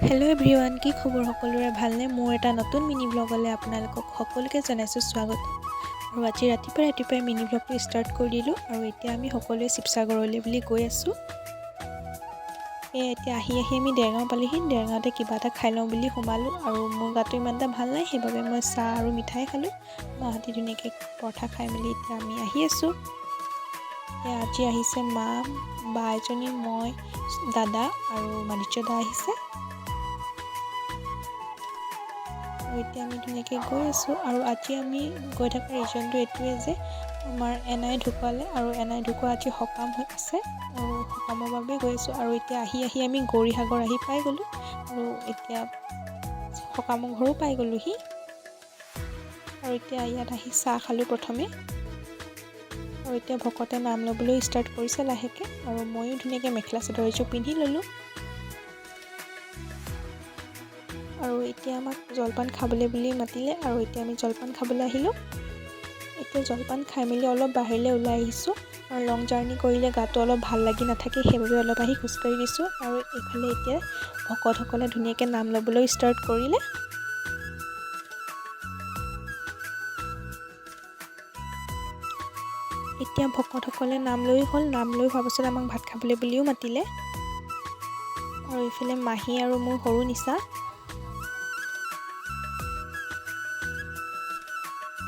Hello' everyone, কি খবৰ? সকলোৰে ভালনে? মোৰ এটা নতুন মিনি ব্লগলৈ আপোনালোকক সকলোকে জনাইছোঁ স্বাগত। আৰু আজি ৰাতিপুৱাই মিনি ব্লগটো ষ্টাৰ্ট কৰি দিলোঁ। আৰু এতিয়া আমি সকলোৱে শিৱসাগৰলৈ বুলি গৈ আছোঁ। এতিয়া আহি আমি দেৰগাঁও পালোহি। দেৰগাঁৱতে কিবা এটা খাই লওঁ বুলি সোমালোঁ। আৰু মোৰ গাটো ইমান এটা ভাল নাই, সেইবাবে মই চাহ আৰু মিঠাই খালোঁ। মাহঁতে ধুনীয়াকৈ পৰঠা খাই মেলি এতিয়া আমি আহি আছোঁ। আজি আহিছে মা, বা এজনী, মই, দাদা আৰু মানিজ্য দা আহিছে। আৰু এতিয়া আমি ধুনীয়াকৈ গৈ আছোঁ। আৰু আজি আমি গৈ থকা ৰিজনটো এইটোৱে যে আমাৰ এনাই ঢুকালে, আৰু এনাই ঢুকুৱা আজি সকাম আছে, আৰু সকামৰ বাবে গৈ আছোঁ। আৰু এতিয়া আহি আমি গৌৰীসাগৰ আহি পাই গ'লোঁ। আৰু এতিয়া সকামৰ ঘৰো পাই গ'লোহি। আৰু এতিয়া ইয়াত আহি চাহ খালোঁ প্ৰথমে। আৰু এতিয়া ভকতে নাম ল'বলৈ ষ্টাৰ্ট কৰিছে লাহেকৈ। আৰু ময়ো ধুনীয়াকৈ মেখেলা চাদৰ এযোৰ পিন্ধি ল'লোঁ। আৰু এতিয়া আমাক জলপান খাবলৈ বুলি মাতিলে, আৰু এতিয়া আমি জলপান খাবলৈ আহিলোঁ। এতিয়া জলপান খাই মেলি অলপ বাহিৰলৈ ওলাই আহিছোঁ। আৰু লং জাৰ্ণি কৰিলে গাটো অলপ ভাল লাগি নাথাকে, সেইবাবে অলপ আহি খোজকাঢ়ি দিছোঁ। আৰু এইফালে এতিয়া ভকতসকলে ধুনীয়াকৈ নাম ল'বলৈ ষ্টাৰ্ট কৰিলে। এতিয়া ভকতসকলে নাম লৈ হ'ল। নাম লৈ হোৱাৰ পাছত আমাক ভাত খাবলৈ বুলিও মাতিলে। আৰু এইফালে মাহী আৰু মোৰ সৰু নিচা,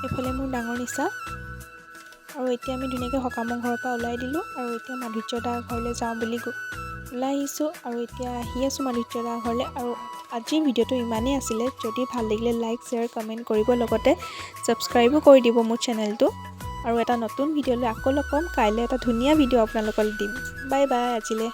এইফালে মোৰ ডাঙৰ নিচা। আৰু এতিয়া আমি ধুনীয়াকৈ সকামৰ ঘৰৰ পৰা ওলাই দিলোঁ। আৰু এতিয়া মাধুৰ্য দাৰ ঘৰলৈ যাওঁ বুলি ওলাই আহিছোঁ। আৰু এতিয়া আহি আছোঁ মাধুৰ্য দাৰ ঘৰলৈ। আৰু আজিৰ ভিডিঅ'টো ইমানেই আছিলে। যদি ভাল লাগিলে লাইক, শ্বেয়াৰ, কমেণ্ট কৰিব, লগতে ছাবস্ক্ৰাইবো কৰি দিব মোৰ চেনেলটো। আৰু এটা নতুন ভিডিঅ'লৈ আকৌ লগ পাম। কাইলৈ এটা ধুনীয়া ভিডিঅ' আপোনালোকক দিম। বাই বাই আজিলৈ।